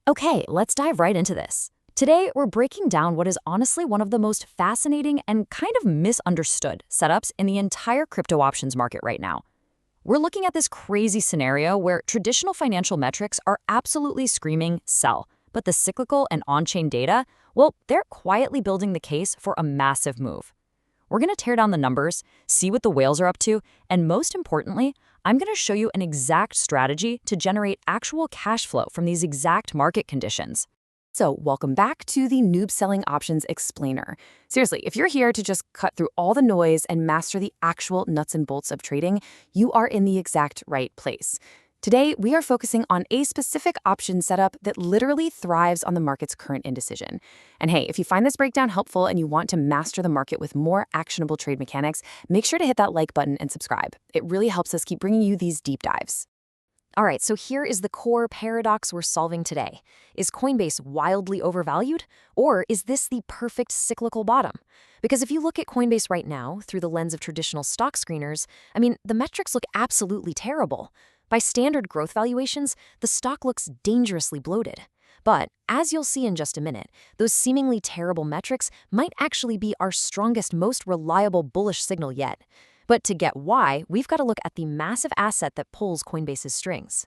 Okay, let's dive right into this. Today, we're breaking down what is honestly one of the most fascinating and kind of misunderstood setups in the entire crypto options market right now. We're looking at this crazy scenario where traditional financial metrics are absolutely screaming sell, but the cyclical and on-chain data, well, they're quietly building the case for a massive move. We're going to tear down the numbers, see what the whales are up to, and most importantly, I'm going to show you an exact strategy to generate actual cash flow from these exact market conditions. So, welcome back to the Noob Selling Options Explainer. Seriously, if you're here to just cut through all the noise and master the actual nuts and bolts of trading, you are in the exact right place. Today, we are focusing on a specific option setup that literally thrives on the market's current indecision. And hey, if you find this breakdown helpful and you want to master the market with more actionable trade mechanics, make sure to hit that like button and subscribe. It really helps us keep bringing you these deep dives. All right, so here is the core paradox we're solving today. Is Coinbase wildly overvalued, or is this the perfect cyclical bottom? Because if you look at Coinbase right now through the lens of traditional stock screeners, the metrics look absolutely terrible. By standard growth valuations, the stock looks dangerously bloated. But, as you'll see in just a minute, those seemingly terrible metrics might actually be our strongest, most reliable bullish signal yet. But to get why, we've got to look at the massive asset that pulls Coinbase's strings.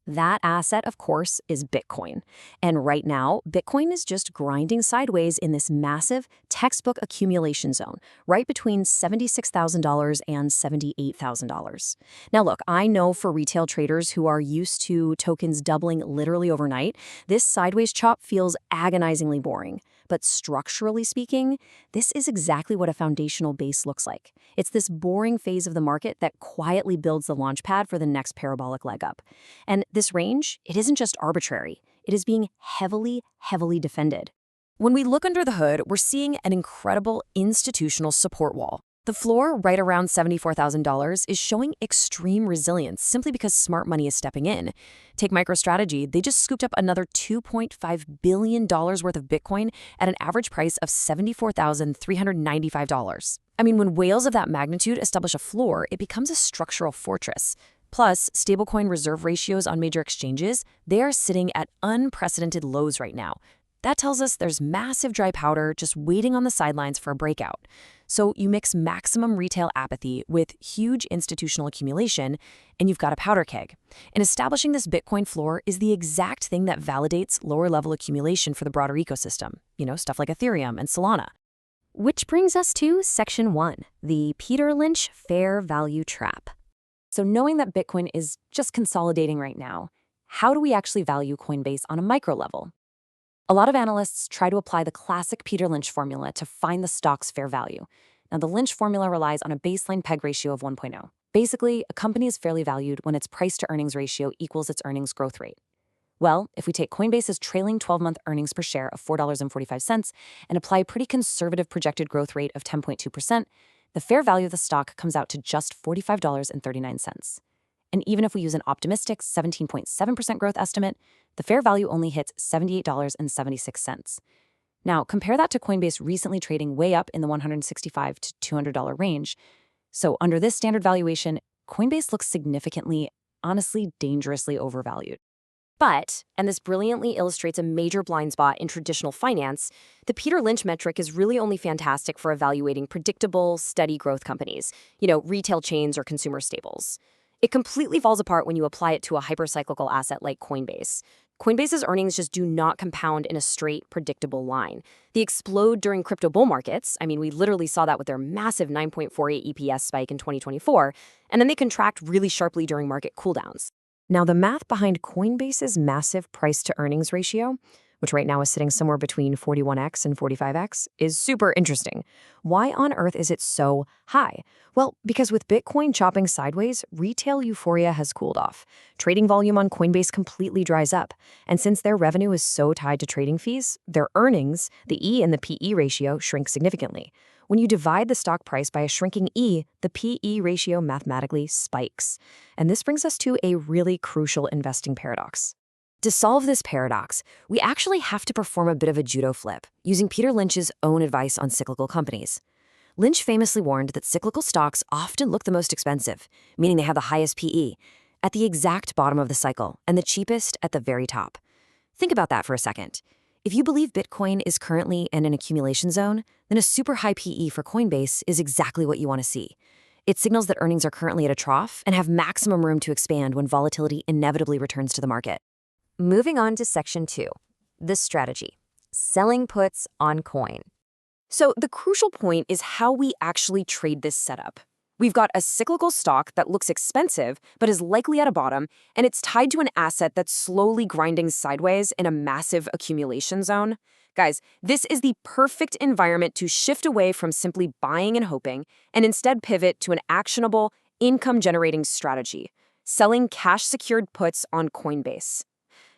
That asset, of course, is Bitcoin. And right now, Bitcoin is just grinding sideways in this massive textbook accumulation zone, right between $76,000 and $78,000. Now look, I know for retail traders who are used to tokens doubling literally overnight, this sideways chop feels agonizingly boring. But structurally speaking, this is exactly what a foundational base looks like. It's this boring phase of the market that quietly builds the launchpad for the next parabolic leg up. And this range, it isn't just arbitrary. It is being heavily, heavily defended. When we look under the hood, we're seeing an incredible institutional support wall. The floor, right around $74,000, is showing extreme resilience simply because smart money is stepping in. Take MicroStrategy, they just scooped up another $2.5 billion worth of Bitcoin at an average price of $74,395. When whales of that magnitude establish a floor, it becomes a structural fortress. Plus, stablecoin reserve ratios on major exchanges, they are sitting at unprecedented lows right now. That tells us there's massive dry powder just waiting on the sidelines for a breakout. So you mix maximum retail apathy with huge institutional accumulation, and you've got a powder keg. And establishing this Bitcoin floor is the exact thing that validates lower-level accumulation for the broader ecosystem, stuff like Ethereum and Solana. Which brings us to Section 1, the Peter Lynch Fair Value Trap. So knowing that Bitcoin is just consolidating right now, how do we actually value Coinbase on a micro level? A lot of analysts try to apply the classic Peter Lynch formula to find the stock's fair value. Now, the Lynch formula relies on a baseline PEG ratio of 1.0. Basically, a company is fairly valued when its price-to-earnings ratio equals its earnings growth rate. Well, if we take Coinbase's trailing 12-month earnings per share of $4.45 and apply a pretty conservative projected growth rate of 10.2%, the fair value of the stock comes out to just $45.39. And even if we use an optimistic 17.7% growth estimate, the fair value only hits $78.76. Now, compare that to Coinbase recently trading way up in the $165 to $200 range. So under this standard valuation, Coinbase looks significantly, honestly, dangerously overvalued. But, and this brilliantly illustrates a major blind spot in traditional finance, the Peter Lynch metric is really only fantastic for evaluating predictable, steady growth companies, retail chains or consumer staples. It completely falls apart when you apply it to a hypercyclical asset like Coinbase. Coinbase's earnings just do not compound in a straight, predictable line. They explode during crypto bull markets. We literally saw that with their massive 9.48 EPS spike in 2024, and then they contract really sharply during market cooldowns. Now, the math behind Coinbase's massive price-to-earnings ratio, which right now is sitting somewhere between 41x and 45x, is super interesting. Why on earth is it so high? Well, because with Bitcoin chopping sideways, retail euphoria has cooled off. Trading volume on Coinbase completely dries up. And since their revenue is so tied to trading fees, their earnings, the E and the PE ratio, shrink significantly. When you divide the stock price by a shrinking E, the PE ratio mathematically spikes. And this brings us to a really crucial investing paradox. To solve this paradox, we actually have to perform a bit of a judo flip, using Peter Lynch's own advice on cyclical companies. Lynch famously warned that cyclical stocks often look the most expensive, meaning they have the highest PE, at the exact bottom of the cycle, and the cheapest at the very top. Think about that for a second. If you believe Bitcoin is currently in an accumulation zone, then a super high PE for Coinbase is exactly what you want to see. It signals that earnings are currently at a trough and have maximum room to expand when volatility inevitably returns to the market. Moving on to Section 2, the strategy, selling puts on coin. So the crucial point is how we actually trade this setup. We've got a cyclical stock that looks expensive but is likely at a bottom, and it's tied to an asset that's slowly grinding sideways in a massive accumulation zone. Guys, this is the perfect environment to shift away from simply buying and hoping and instead pivot to an actionable, income-generating strategy, selling cash-secured puts on Coinbase.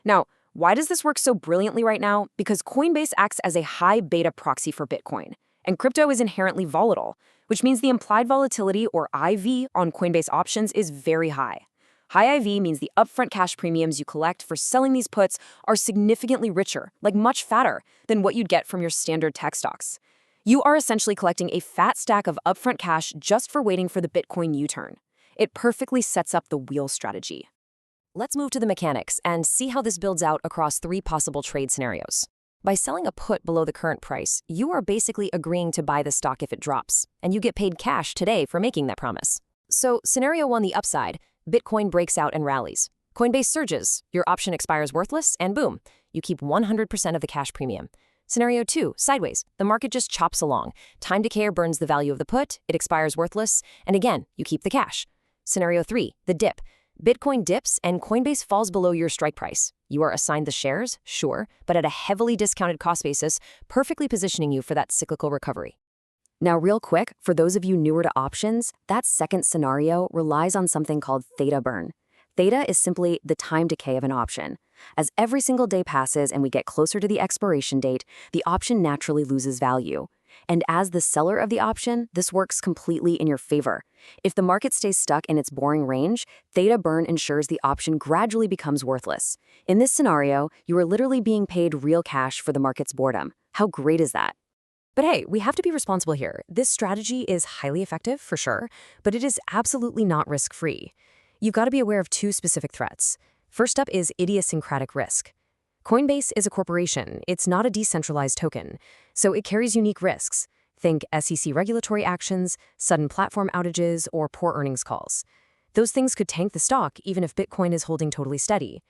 Now, why does this work so brilliantly right now? Because Coinbase acts as a high beta proxy for Bitcoin, and crypto is inherently volatile, which means the implied volatility, or IV, on Coinbase options is very high. High IV means the upfront cash premiums you collect for selling these puts are significantly richer, like much fatter, than what you'd get from your standard tech stocks. You are essentially collecting a fat stack of upfront cash just for waiting for the Bitcoin U-turn. It perfectly sets up the wheel strategy. Let's move to the mechanics and see how this builds out across 3 possible trade scenarios. By selling a put below the current price, you are basically agreeing to buy the stock if it drops, and you get paid cash today for making that promise. So, scenario 1, the upside, Bitcoin breaks out and rallies. Coinbase surges, your option expires worthless, and boom, you keep 100% of the cash premium. Scenario 2, sideways, the market just chops along. Time decay burns the value of the put, it expires worthless, and again, you keep the cash. Scenario 3, the dip. Bitcoin dips and Coinbase falls below your strike price. You are assigned the shares, sure, but at a heavily discounted cost basis, perfectly positioning you for that cyclical recovery. Now, real quick, for those of you newer to options, that second scenario relies on something called theta burn. Theta is simply the time decay of an option. As every single day passes and we get closer to the expiration date, the option naturally loses value. And as the seller of the option, this works completely in your favor. If the market stays stuck in its boring range, theta burn ensures the option gradually becomes worthless. In this scenario, you are literally being paid real cash for the market's boredom. How great is that? But hey, we have to be responsible here. This strategy is highly effective, for sure, but it is absolutely not risk-free. You've got to be aware of 2 specific threats. First up is idiosyncratic risk. Coinbase is a corporation. It's not a decentralized token, so it carries unique risks. Think SEC regulatory actions, sudden platform outages, or poor earnings calls. Those things could tank the stock even if Bitcoin is holding totally steady.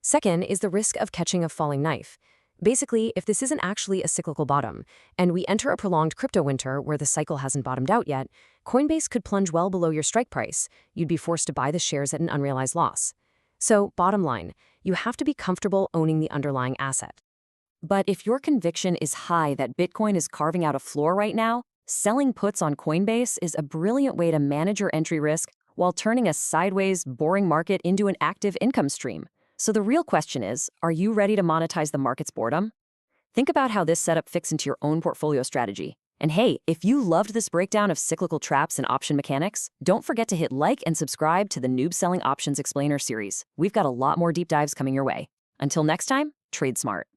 Second is the risk of catching a falling knife. Basically, if this isn't actually a cyclical bottom, and we enter a prolonged crypto winter where the cycle hasn't bottomed out yet, Coinbase could plunge well below your strike price. You'd be forced to buy the shares at an unrealized loss. So, bottom line, you have to be comfortable owning the underlying asset. But if your conviction is high that Bitcoin is carving out a floor right now, selling puts on Coinbase is a brilliant way to manage your entry risk while turning a sideways, boring market into an active income stream. So the real question is, are you ready to monetize the market's boredom? Think about how this setup fits into your own portfolio strategy. And hey, if you loved this breakdown of cyclical traps and option mechanics, don't forget to hit like and subscribe to the Noob Selling Options Explainer series. We've got a lot more deep dives coming your way. Until next time, trade smart.